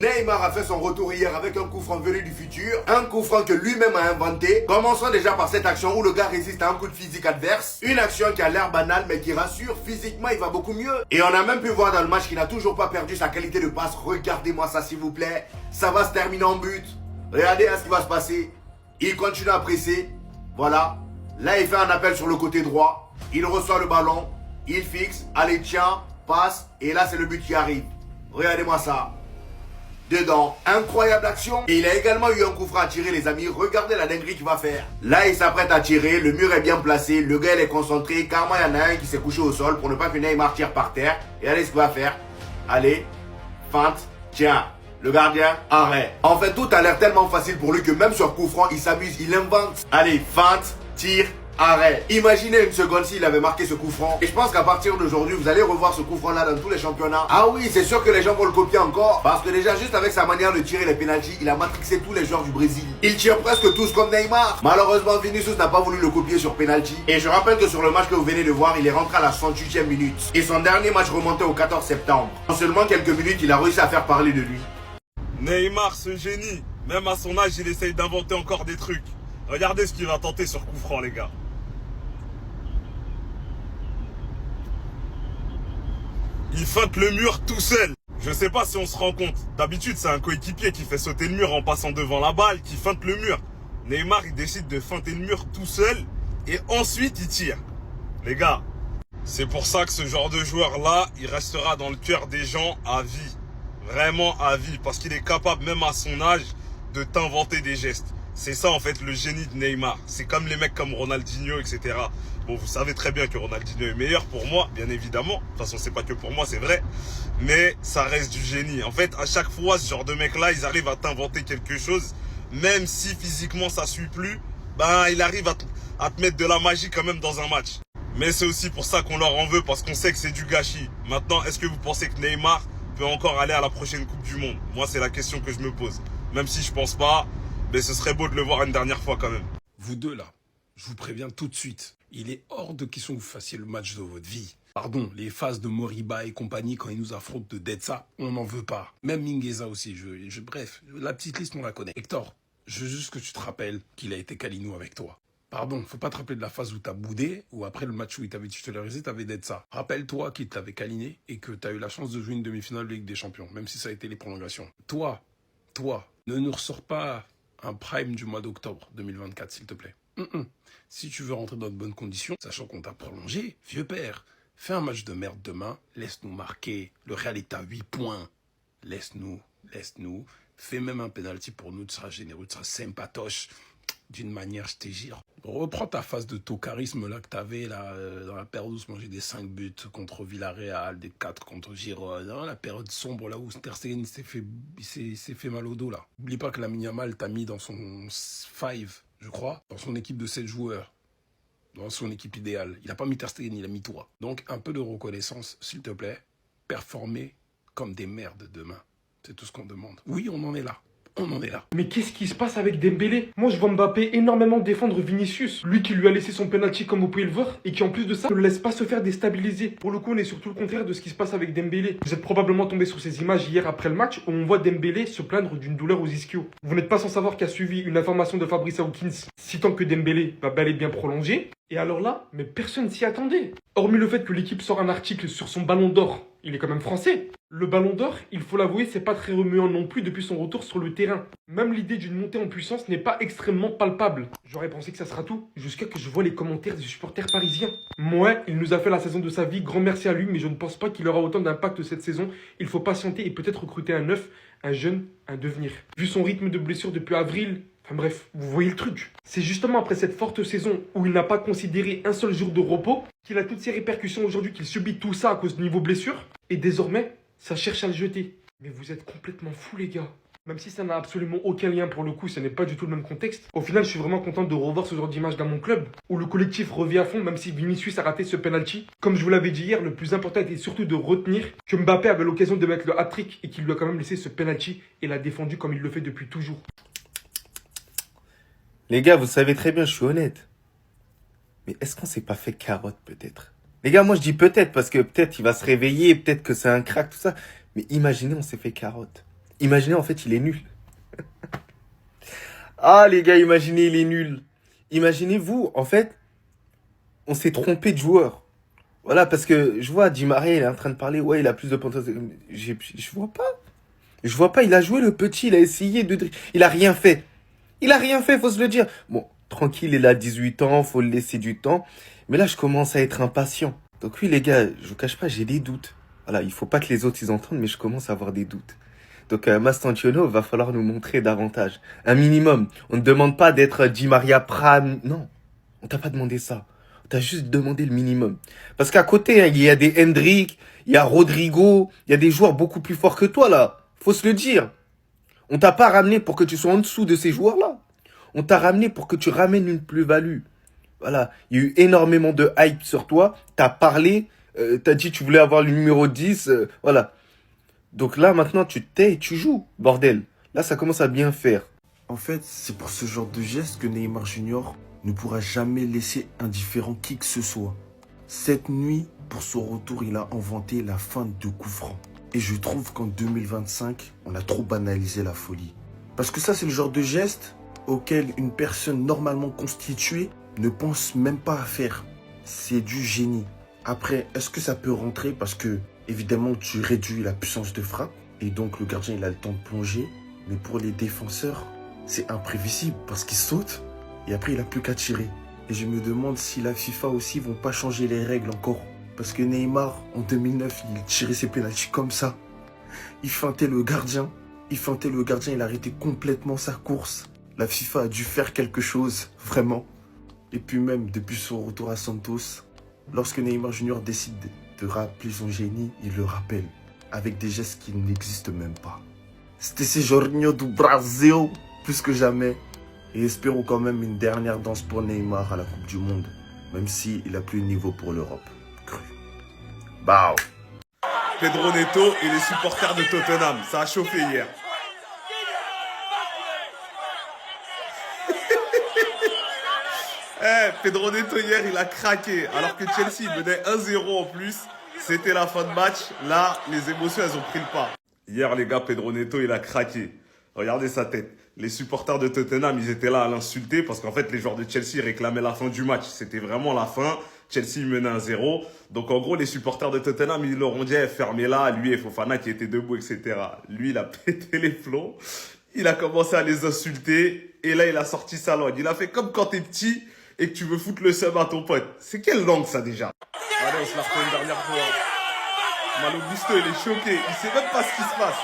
Neymar a fait son retour hier avec un coup franc venu du futur, un coup franc que lui-même a inventé. Commençons déjà par cette action où le gars résiste à un coup de physique adverse. Une action qui a l'air banale mais qui rassure, physiquement il va beaucoup mieux. Et on a même pu voir dans le match qu'il n'a toujours pas perdu sa qualité de passe. Regardez-moi ça s'il vous plaît, ça va se terminer en but. Regardez là ce qui va se passer. Il continue à presser, voilà. Là il fait un appel sur le côté droit, il reçoit le ballon, il fixe, allez tiens, passe, et là c'est le but qui arrive. Regardez-moi ça. Dedans, incroyable action. Et il a également eu un coup franc à tirer les amis, regardez la dinguerie qu'il va faire. Là il s'apprête à tirer, le mur est bien placé, le gars il est concentré, carrément il y en a un qui s'est couché au sol pour ne pas que Neymar tire par terre. Et allez ce qu'il va faire. Allez, feinte, tiens, le gardien, arrêt. En fait tout a l'air tellement facile pour lui que même sur coup franc il s'amuse, il invente. Allez, feinte, tire, arrêt. Imaginez une seconde s'il avait marqué ce coup franc. Et je pense qu'à partir d'aujourd'hui, vous allez revoir ce coup franc là dans tous les championnats. Ah oui, c'est sûr que les gens vont le copier encore. Parce que déjà, juste avec sa manière de tirer les pénaltys, il a matrixé tous les joueurs du Brésil. Il tire presque tous comme Neymar. Malheureusement, Vinicius n'a pas voulu le copier sur pénalty. Et je rappelle que sur le match que vous venez de voir, il est rentré à la 68e minute. Et son dernier match remontait au 14 septembre. En seulement quelques minutes, il a réussi à faire parler de lui. Neymar, ce génie, même à son âge, il essaye d'inventer encore des trucs. Regardez ce qu'il va tenter sur coup franc, les gars. Il feinte le mur tout seul. Je sais pas si on se rend compte. D'habitude, c'est un coéquipier qui fait sauter le mur en passant devant la balle, qui feinte le mur. Neymar, il décide de feinter le mur tout seul et ensuite il tire. Les gars, c'est pour ça que ce genre de joueur-là, il restera dans le cœur des gens à vie. Vraiment à vie. Parce qu'il est capable, même à son âge, de t'inventer des gestes. C'est ça en fait le génie de Neymar. C'est comme les mecs comme Ronaldinho, etc. Bon, vous savez très bien que Ronaldinho est meilleur pour moi, bien évidemment. De toute façon, c'est pas que pour moi, c'est vrai. Mais ça reste du génie. En fait, à chaque fois, ce genre de mecs-là, ils arrivent à t'inventer quelque chose. Même si physiquement ça suit plus, ben il arrive à te mettre de la magie quand même dans un match. Mais c'est aussi pour ça qu'on leur en veut, parce qu'on sait que c'est du gâchis. Maintenant, est-ce que vous pensez que Neymar peut encore aller à la prochaine Coupe du Monde? Moi, c'est la question que je me pose. Même si je pense pas, mais ce serait beau de le voir une dernière fois quand même. Vous deux là, je vous préviens tout de suite, il est hors de question que vous fassiez le match de votre vie. Pardon, les phases de Moriba et compagnie quand ils nous affrontent de Detsa, on n'en veut pas. Même Mingueza aussi, bref, la petite liste on la connaît. Hector, je veux juste que tu te rappelles qu'il a été Kalinou avec toi. Pardon, faut pas te rappeler de la phase où t'as boudé, ou après le match où il t'avait titularisé, t'avais Detsa. Rappelle-toi qu'il t'avait câliné et que t'as eu la chance de jouer une demi-finale de Ligue des Champions, même si ça a été les prolongations. Toi, ne nous ressors pas un prime du mois d'octobre 2024, s'il te plaît. Si tu veux rentrer dans de bonnes conditions, sachant qu'on t'a prolongé, vieux père, fais un match de merde demain, laisse-nous marquer. Le Real est à 8 points. Laisse-nous. Fais même un penalty pour nous, tu seras généreux, tu seras sympatoche. D'une manière, je te jure. Reprends ta phase de tocarisme là que t'avais là, dans la période où se mangeait des 5 buts contre Villarreal, des 4 contre Girona, dans la période sombre là où Ter Stegen s'est fait mal au dos là. N'oublie pas que Lamine Yamal t'a mis dans son 5, je crois, dans son équipe de 7 joueurs, dans son équipe idéale. Il a pas mis Ter Stegen, il a mis toi. Donc un peu de reconnaissance, s'il te plaît. Performer comme des merdes demain. C'est tout ce qu'on demande. Oui, on en est là. On en est là. Mais qu'est-ce qui se passe avec Dembélé? Moi, je vois Mbappé énormément défendre Vinicius. Lui qui lui a laissé son penalty comme vous pouvez le voir et qui en plus de ça ne le laisse pas se faire déstabiliser. Pour le coup, on est surtout le contraire de ce qui se passe avec Dembélé. Vous êtes probablement tombé sur ces images hier après le match où on voit Dembélé se plaindre d'une douleur aux ischios. Vous n'êtes pas sans savoir qu'il a suivi une information de Fabrice Hawkins citant que Dembélé va bel et bien prolonger. Et alors là, mais personne s'y attendait. Hormis le fait que l'équipe sort un article sur son ballon d'or, il est quand même français. Le ballon d'or, il faut l'avouer, c'est pas très remuant non plus depuis son retour sur le terrain. Même l'idée d'une montée en puissance n'est pas extrêmement palpable. J'aurais pensé que ça sera tout, jusqu'à que je vois les commentaires des supporters parisiens. Ouais, il nous a fait la saison de sa vie, grand merci à lui, mais je ne pense pas qu'il aura autant d'impact cette saison. Il faut patienter et peut-être recruter un neuf, un jeune, un devenir. Vu son rythme de blessure depuis avril, enfin bref, vous voyez le truc. C'est justement après cette forte saison où il n'a pas considéré un seul jour de repos qu'il a toutes ces répercussions aujourd'hui, qu'il subit tout ça à cause de niveau blessure. Et désormais, ça cherche à le jeter. Mais vous êtes complètement fous les gars. Même si ça n'a absolument aucun lien pour le coup, ce n'est pas du tout le même contexte. Au final, je suis vraiment content de revoir ce genre d'image dans mon club, où le collectif revient à fond, même si Vinicius a raté ce penalty. Comme je vous l'avais dit hier, le plus important était surtout de retenir que Mbappé avait l'occasion de mettre le hat-trick et qu'il lui a quand même laissé ce penalty et l'a défendu comme il le fait depuis toujours. Les gars, vous savez très bien, je suis honnête. Mais est-ce qu'on s'est pas fait carotte peut-être? Les gars, moi je dis peut-être parce que peut-être il va se réveiller, peut-être que c'est un crack, tout ça. Mais imaginez, on s'est fait carotte. Imaginez, en fait, il est nul. Ah, les gars, imaginez, il est nul. Imaginez-vous, en fait, on s'est trompé de joueur. Voilà, parce que je vois Di Maria, il est en train de parler, ouais, il a plus de potentiel. Je vois pas. Je vois pas, il a joué le petit, il a essayé de... Il a rien fait. Il a rien fait, faut se le dire. Bon, tranquille, il a 18 ans, faut le laisser du temps. Mais là, je commence à être impatient. Donc oui, les gars, je vous cache pas, j'ai des doutes. Voilà, il faut pas que les autres ils entendent, mais je commence à avoir des doutes. Donc Mastantuono, va falloir nous montrer davantage. Un minimum. On ne demande pas d'être Di Maria Pram. Non, on t'a pas demandé ça. On t'a juste demandé le minimum. Parce qu'à côté, hein, il y a des Hendrick, il y a Rodrigo, il y a des joueurs beaucoup plus forts que toi là. Faut se le dire. On t'a pas ramené pour que tu sois en dessous de ces joueurs-là. On t'a ramené pour que tu ramènes une plus-value. Voilà, il y a eu énormément de hype sur toi. T'as parlé, t'as dit que tu voulais avoir le numéro 10. Voilà. Donc là, maintenant, tu te tais et tu joues, bordel. Là, ça commence à bien faire. En fait, c'est pour ce genre de geste que Neymar Junior ne pourra jamais laisser indifférent qui que ce soit. Cette nuit, pour son retour, il a inventé la feinte de coup franc. Et je trouve qu'en 2025, on a trop banalisé la folie. Parce que ça, c'est le genre de geste auquel une personne normalement constituée ne pense même pas à faire. C'est du génie. Après, est-ce que ça peut rentrer parce que, évidemment, tu réduis la puissance de frappe et donc le gardien, il a le temps de plonger. Mais pour les défenseurs, c'est imprévisible parce qu'il saute et après, il n'a plus qu'à tirer. Et je me demande si la FIFA aussi vont pas changer les règles encore. Parce que Neymar, en 2009, il tirait ses pénaltys comme ça. Il feintait le gardien. Il arrêtait complètement sa course. La FIFA a dû faire quelque chose, vraiment. Et puis même, depuis son retour à Santos, lorsque Neymar Junior décide de rappeler son génie, il le rappelle. Avec des gestes qui n'existent même pas. C'était ce Jorginho do Brasil, plus que jamais. Et espérons quand même une dernière danse pour Neymar à la Coupe du Monde. Même s'il n'a plus le niveau pour l'Europe. Bao. Pedro Neto et les supporters de Tottenham. Ça a chauffé hier. Pedro Neto hier, il a craqué. Alors que Chelsea menait 1-0 en plus. C'était la fin de match. Là, les émotions, elles ont pris le pas. Hier, les gars, Pedro Neto, il a craqué. Regardez sa tête. Les supporters de Tottenham, ils étaient là à l'insulter parce qu'en fait, les joueurs de Chelsea réclamaient la fin du match. C'était vraiment la fin. Chelsea menait 1-0. Donc, en gros, les supporters de Tottenham, ils leur ont dit, fermez-la. Lui et Fofana qui étaient debout, etc. Lui, il a pété les plombs. Il a commencé à les insulter. Et là, il a sorti sa langue. Il a fait comme quand t'es petit et que tu veux foutre le seum à ton pote. C'est quelle langue, ça, déjà? Allez, on se la refait une dernière fois. Malo Gusto, il est choqué. Il sait même pas ce qui se passe.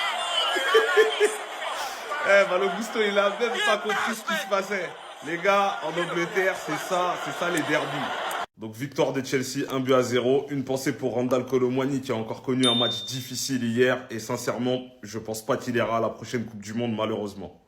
Malo Gusto, il a même pas compris ce qui se passait. Les gars, en Angleterre, c'est ça les derbys. Donc victoire de Chelsea, 1-0. Une pensée pour Randal Kolo Muani qui a encore connu un match difficile hier. Et sincèrement, je pense pas qu'il ira à la prochaine Coupe du Monde, malheureusement.